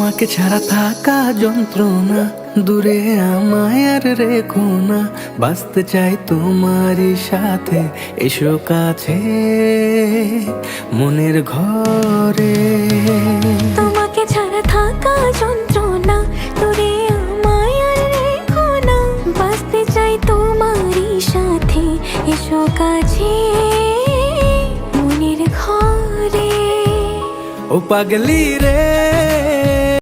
তোমাকে ছাড়া থাকা যন্ত্রণা, দূরে আমায় আর রেখো না। বাঁচতে চাই তোমারই সাথে, এসো কাছে মনের ঘরে। তোমাকে ছাড়া থাকা যন্ত্রণা, দূরে আমায় আর রেখো না। বাঁচতে চাই তোমারই সাথে, এসো কাছে মনের ঘরে। ও পাগলি রে